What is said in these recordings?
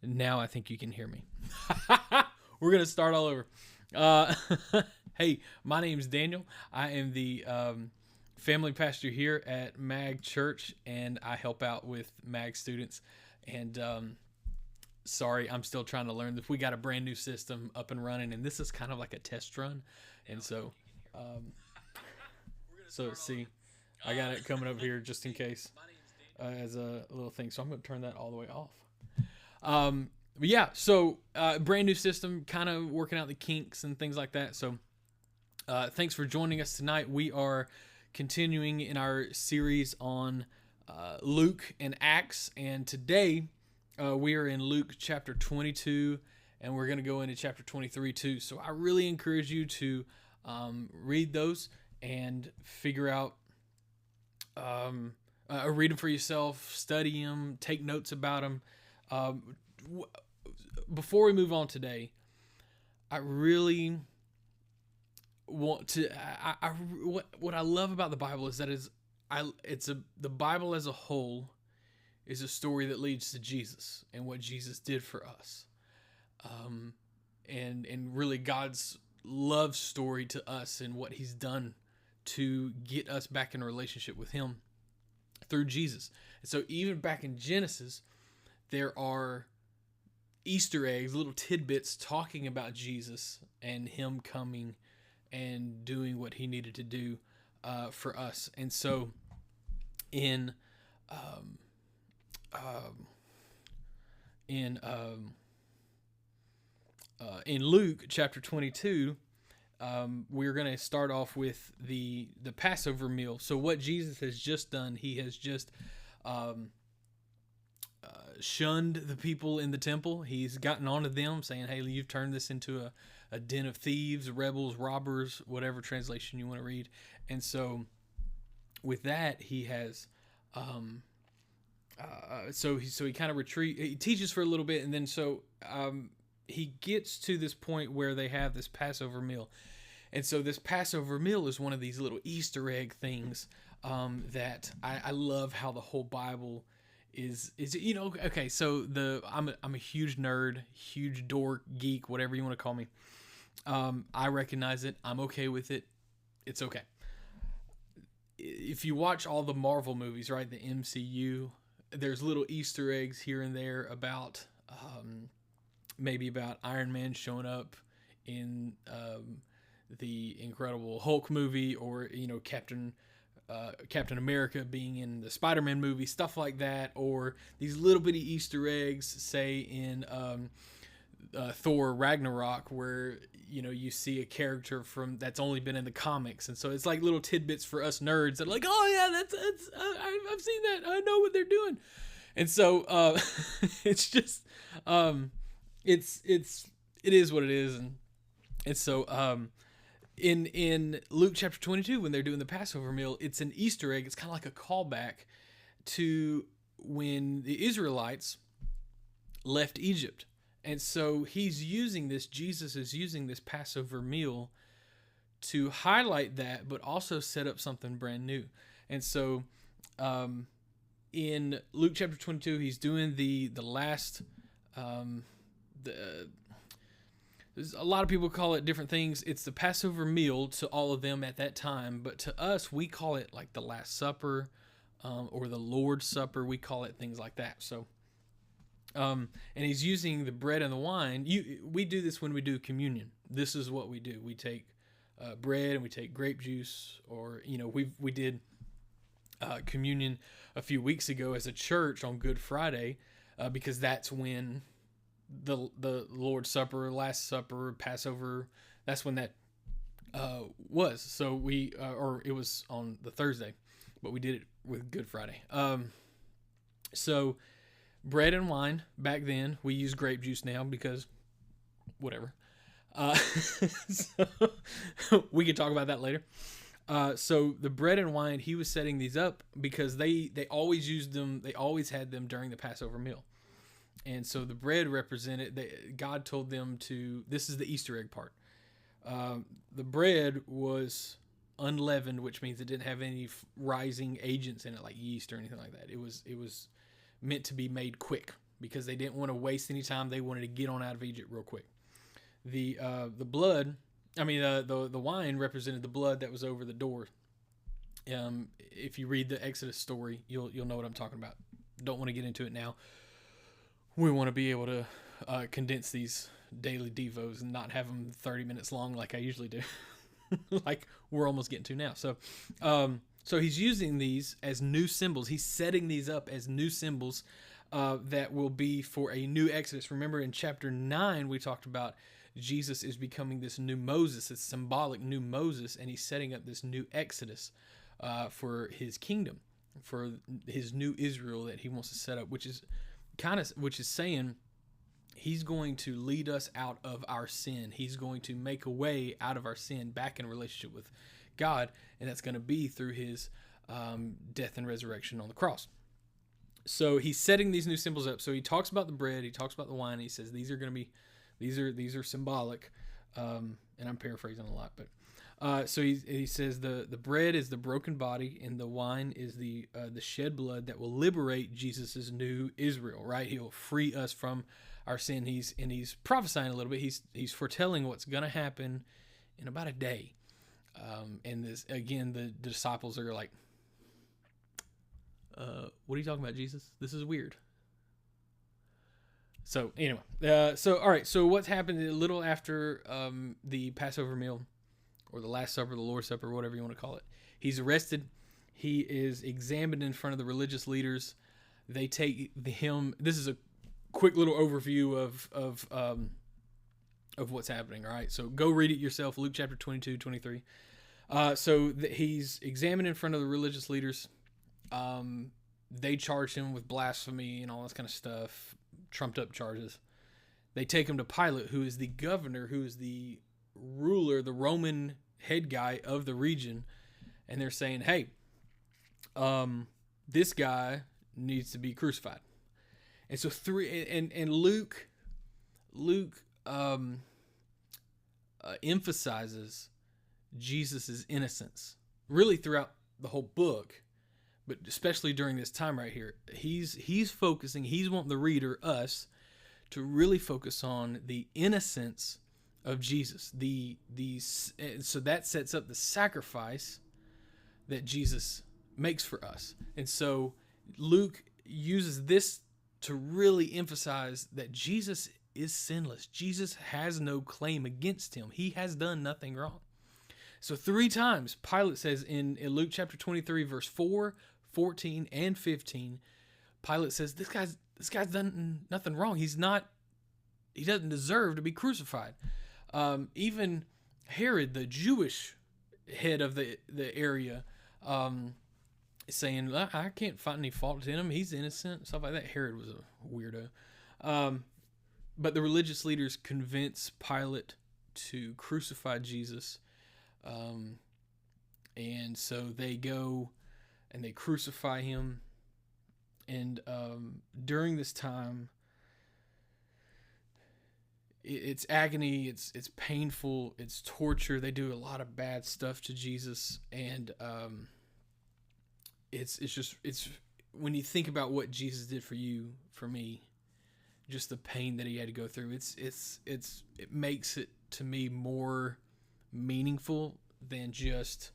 Now I think you can hear me. We're going to start all over. Uh, hey, my name's Daniel. I am the family pastor here at Mag Church, and I help out with Mag students. And sorry, I'm still trying to learn this. We got a brand new system up and running, and this is kind of like a test run. And so see, I got it coming up here just in case as a little thing. So I'm going to turn that all the way off. But yeah, so brand new system, kind of working out the kinks and things like that. So thanks for joining us tonight. We are continuing in our series on Luke and Acts, and today we are in Luke chapter 22, and we're going to go into chapter 23 too. So I really encourage you to read those and figure out, read them for yourself, study them, take notes about them. Before we move on today, I really want to. What I love about the Bible is that the Bible as a whole is a story that leads to Jesus and what Jesus did for us, and really God's love story to us and what He's done to get us back in a relationship with Him through Jesus. And so even back in Genesis, there are Easter eggs, little tidbits talking about Jesus and Him coming and doing what He needed to do for us. And so in Luke chapter 22, we're going to start off with the Passover meal. So what Jesus has just done, He has just shunned the people in the temple. He's gotten onto them saying, hey, you've turned this into a den of thieves, rebels, robbers, whatever translation you want to read. And so with that, he has so he kind of he teaches for a little bit, and then he gets to this point where they have this Passover meal. And so this Passover meal is one of these little Easter egg things that I love how the whole Bible is okay. So I'm a huge nerd, huge dork, geek, whatever you want to call me. I recognize it. I'm okay with it. It's okay. If you watch all the Marvel movies, right, the MCU, there's little Easter eggs here and there about maybe about Iron Man showing up in the Incredible Hulk movie, or Captain America being in the Spider-Man movie, stuff like that, or these little bitty Easter eggs, say in Thor Ragnarok, where you see a character from that's only been in the comics, and so it's like little tidbits for us nerds that are like, oh yeah, that's I've seen that, I know what they're doing, and so it's just it is what it is, and so in Luke chapter 22, when they're doing the Passover meal, it's an Easter egg. It's kind of like a callback to when the Israelites left Egypt. And so Jesus is using this Passover meal to highlight that, but also set up something brand new. And so in Luke chapter 22, he's doing the last, a lot of people call it different things. It's the Passover meal to all of them at that time, but to us, we call it like the Last Supper, or the Lord's Supper. We call it things like that. So, and he's using the bread and the wine. We do this when we do communion. This is what we do. We take bread and we take grape juice, or we did communion a few weeks ago as a church on Good Friday, because that's when the Lord's Supper, Last Supper, Passover, that's when that was. So or it was on the Thursday, but we did it with Good Friday. So bread and wine back then, we use grape juice now because whatever. So we can talk about that later. So the bread and wine, he was setting these up because they always used them. They always had them during the Passover meal. And so the bread represented, God told them this is the Easter egg part. The bread was unleavened, which means it didn't have any rising agents in it, like yeast or anything like that. It was meant to be made quick. because they didn't want to waste any time. They wanted to get on out of Egypt real quick. The blood, the wine represented the blood that was over the door. If you read the Exodus story, you'll know what I'm talking about. Don't want to get into it now. We want to be able to condense these daily devos and not have them 30 minutes long like I usually do, like we're almost getting to now. So he's using these as new symbols. He's setting these up as new symbols that will be for a new Exodus. Remember in chapter 9, we talked about Jesus is becoming this new Moses, this symbolic new Moses, and he's setting up this new Exodus for his kingdom, for his new Israel that he wants to set up, which is saying he's going to lead us out of our sin. He's going to make a way out of our sin back in relationship with God, and that's going to be through his death and resurrection on the cross. So he's setting these new symbols up. So he talks about the bread, he talks about the wine, and he says these are symbolic, and I'm paraphrasing a lot, but so he says the bread is the broken body, and the wine is the shed blood that will liberate Jesus's new Israel. Right, he will free us from our sin. He's prophesying a little bit. He's foretelling what's going to happen in about a day. And this again, the disciples are like, "What are you talking about, Jesus? This is weird." So anyway, all right. So what's happened a little after the Passover meal, or the Last Supper, the Lord's Supper, whatever you want to call it? He's arrested. He is examined in front of the religious leaders. They take him. This is a quick little overview of what's happening. All right. So go read it yourself. Luke chapter 22, 23. He's examined in front of the religious leaders. They charge him with blasphemy and all this kind of stuff, trumped up charges. They take him to Pilate, who is the governor, who is the ruler, the Roman head guy of the region. And they're saying, hey, this guy needs to be crucified. And so Luke emphasizes Jesus's innocence really throughout the whole book, but especially during this time right here. He's focusing. He's wanting the reader, us, to really focus on the innocence of Jesus. So that sets up the sacrifice that Jesus makes for us. And so Luke uses this to really emphasize that Jesus is sinless. Jesus has no claim against him. He has done nothing wrong. So 3 times Pilate says in Luke chapter 23, verse 4, 14, and 15, Pilate says, this guy's done nothing wrong. He doesn't deserve to be crucified. Even Herod, the Jewish head of the area, is saying, I can't find any fault in him. He's innocent, stuff like that. Herod was a weirdo. But the religious leaders convince Pilate to crucify Jesus. And so they go and they crucify him. And during this time, it's agony, it's painful, it's torture. They do a lot of bad stuff to Jesus, and it's when you think about what Jesus did for you, for me, just the pain that he had to go through, it makes it to me more meaningful than just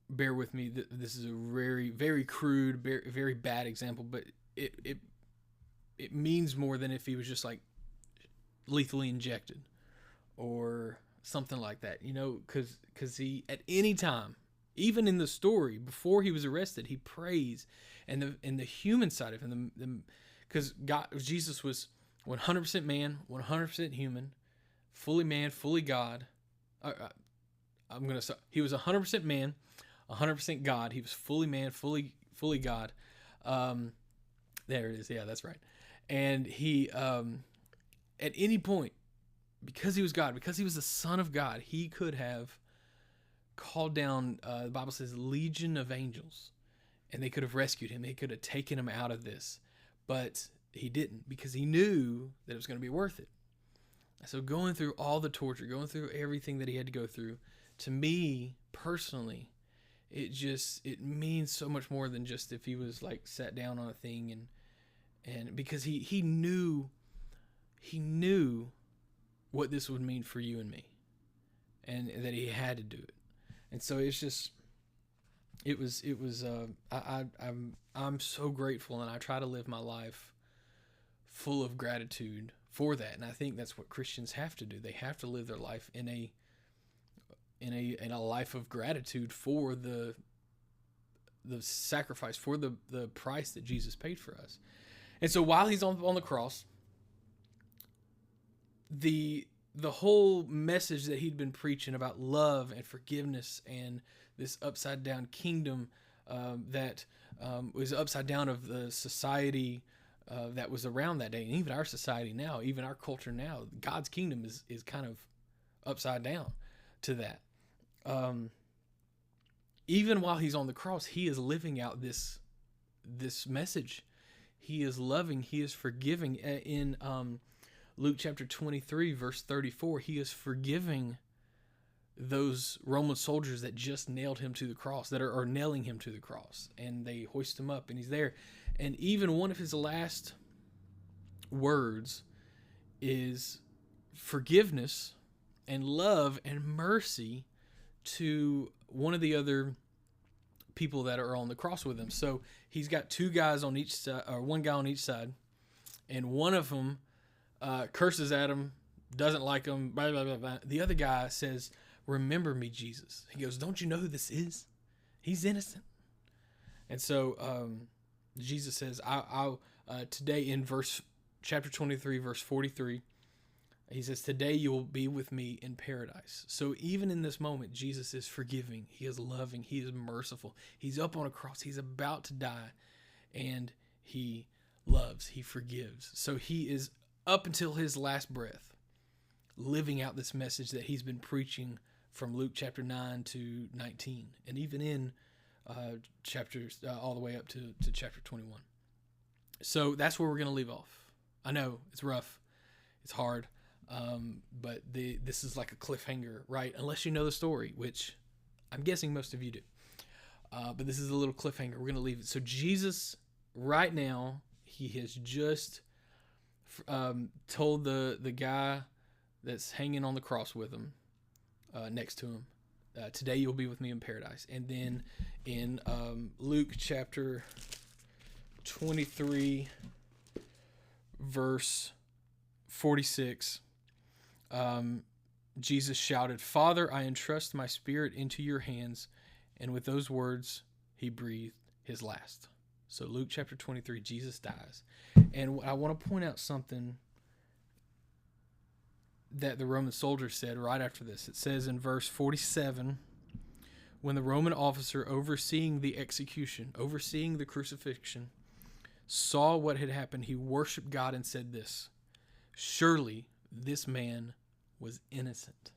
bear with me, this is a very, very crude, very, very bad example, but it means more than if he was just like lethally injected or something like that, because he, at any time, even in the story before he was arrested, he prays, and the human side of him, because Jesus was 100% man, 100% human, fully man, fully God. He was 100% man, 100% God. He was fully man, fully God. There it is. Yeah, that's right. And he, at any point, because he was God, because he was the Son of God, he could have called down, the Bible says, legion of angels, and they could have rescued him. They could have taken him out of this, but he didn't, because he knew that it was going to be worth it. So going through all the torture, going through everything that he had to go through, to me personally, it means so much more than just if he was like sat down on a thing, and because he knew what this would mean for you and me, and that he had to do it. And so I'm so grateful, and I try to live my life full of gratitude for that. And I think that's what Christians have to do. They have to live their life in a life of gratitude for the sacrifice, for the price that Jesus paid for us. And so while he's on the cross, the whole message that he'd been preaching about love and forgiveness and this upside down kingdom that was upside down of the society that was around that day, and even our society now, even our culture now, God's kingdom is kind of upside down to that. Even while he's on the cross, he is living out this message. He is loving, he is forgiving. In Luke chapter 23, verse 34, he is forgiving those Roman soldiers that just nailed him to the cross, that are nailing him to the cross, and they hoist him up, and he's there. And even one of his last words is forgiveness and love and mercy to one of the other people that are on the cross with him. So he's got two guys on each side, or one guy on each side, and one of them curses at him, doesn't like him, blah, blah, blah, blah. The other guy says, "Remember me, Jesus." He goes, "Don't you know who this is? He's innocent." And so Jesus says, I'll today in chapter 23, verse 43, he says, "Today you will be with me in paradise." So even in this moment, Jesus is forgiving. He is loving. He is merciful. He's up on a cross. He's about to die, and he loves. He forgives. So he is, up until his last breath, living out this message that he's been preaching from Luke chapter 9 to 19, and even in chapters all the way up to chapter 21. So that's where we're going to leave off. I know it's rough, it's hard, but this is like a cliffhanger, right? Unless you know the story, which I'm guessing most of you do. But this is a little cliffhanger. We're going to leave it. So Jesus, right now, he has just told the guy that's hanging on the cross with him, next to him, "Today you'll be with me in paradise." And then in Luke chapter 23, verse 46, Jesus shouted, "Father, I entrust my spirit into your hands." And with those words, he breathed his last. So Luke chapter 23, Jesus dies. And I want to point out something that the Roman soldier said right after this. It says in verse 47, when the Roman officer overseeing the execution, overseeing the crucifixion, saw what had happened, he worshiped God and said this, "Surely this man was innocent."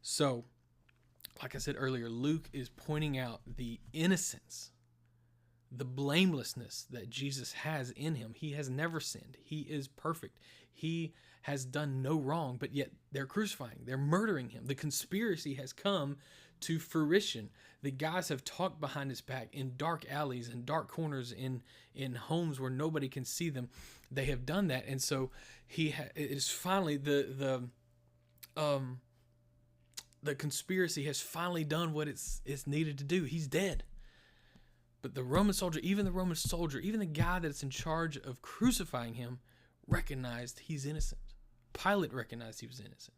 So, like I said earlier, Luke is pointing out the innocence, the blamelessness that Jesus has in him. He has never sinned. He is perfect. He has done no wrong, but yet they're crucifying, they're murdering him. The conspiracy has come to fruition. The guys have talked behind his back in dark alleys and dark corners in homes where nobody can see them. They have done that, and so it is finally the conspiracy has finally done what it's needed to do. He's dead. But the Roman soldier, even the guy that's in charge of crucifying him, recognized he's innocent. Pilate recognized he was innocent.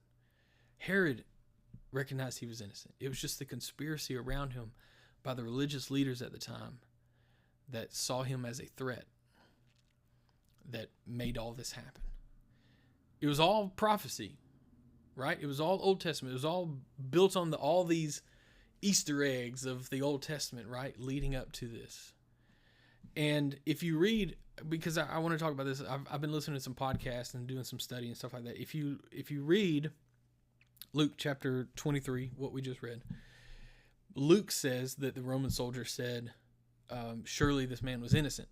Herod recognized he was innocent. It was just the conspiracy around him by the religious leaders at the time that saw him as a threat that made all this happen. It was all prophecy, right? It was all Old Testament. It was all built on all these Easter eggs of the Old Testament, right? Leading up to this. And if you read, because I want to talk about this, I've been listening to some podcasts and doing some study and stuff like that. If you read Luke chapter 23, what we just read, Luke says that the Roman soldier said, "Surely this man was innocent."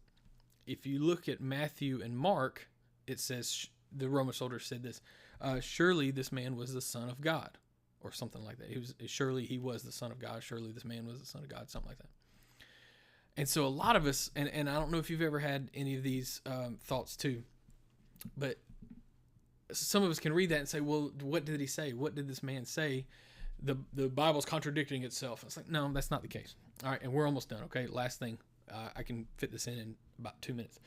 If you look at Matthew and Mark, it says the Roman soldier said this, "Surely this man was the Son of God," or something like that. He was the Son of God. Surely this man was the Son of God, something like that. And so a lot of us, and I don't know if you've ever had any of these thoughts too, but some of us can read that and say, well, what did he say? What did this man say? The Bible's contradicting itself. It's like, no, that's not the case. All right, and we're almost done, okay? Last thing. I can fit this in about 2 minutes.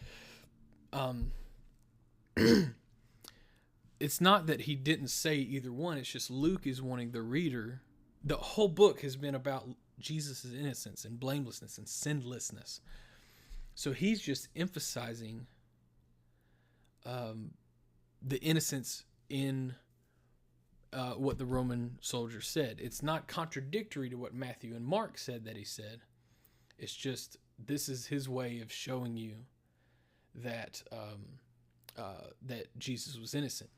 It's not that he didn't say either one. It's just Luke is wanting the reader. The whole book has been about Jesus' innocence and blamelessness and sinlessness. So he's just emphasizing the innocence in what the Roman soldier said. It's not contradictory to what Matthew and Mark said that he said. It's just, this is his way of showing you that that Jesus was innocent.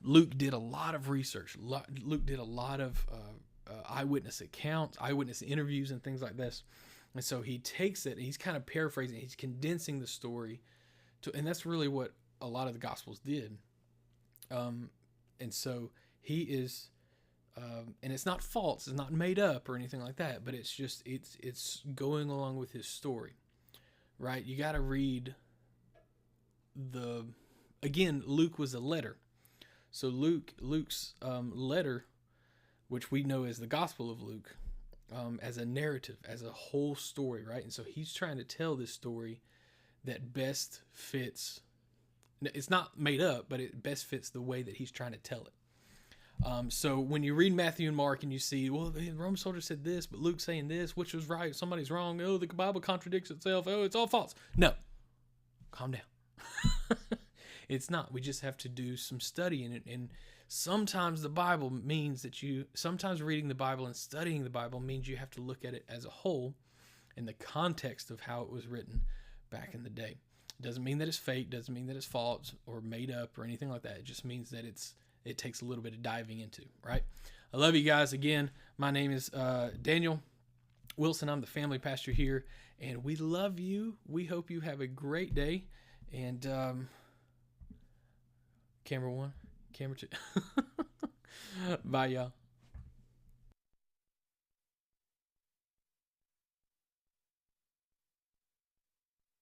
Luke did a lot of research. Luke did a lot of eyewitness accounts, eyewitness interviews, and things like this. And so he takes it and he's kind of paraphrasing. He's condensing the story and that's really what a lot of the Gospels did. And so he is, and it's not false, it's not made up or anything like that, but it's just, it's going along with his story, right? You got to read again, Luke was a letter. So Luke's letter, which we know as the Gospel of Luke, as a narrative, as a whole story, right? And so he's trying to tell this story that best fits. It's not made up, but it best fits the way that he's trying to tell it. So when you read Matthew and Mark and you see, well, the Roman soldier said this, but Luke's saying this, which was right, somebody's wrong. Oh, the Bible contradicts itself. Oh, it's all false. No, calm down. It's not. We just have to do some studying. And sometimes the Bible means that sometimes reading the Bible and studying the Bible means you have to look at it as a whole in the context of how it was written back in the day. It doesn't mean that it's fake, doesn't mean that it's false or made up or anything like that. It just means that it takes a little bit of diving into, right? I love you guys. Again, my name is Daniel Wilson. I'm the family pastor here, and we love you. We hope you have a great day. And camera one, camera two. Bye, y'all.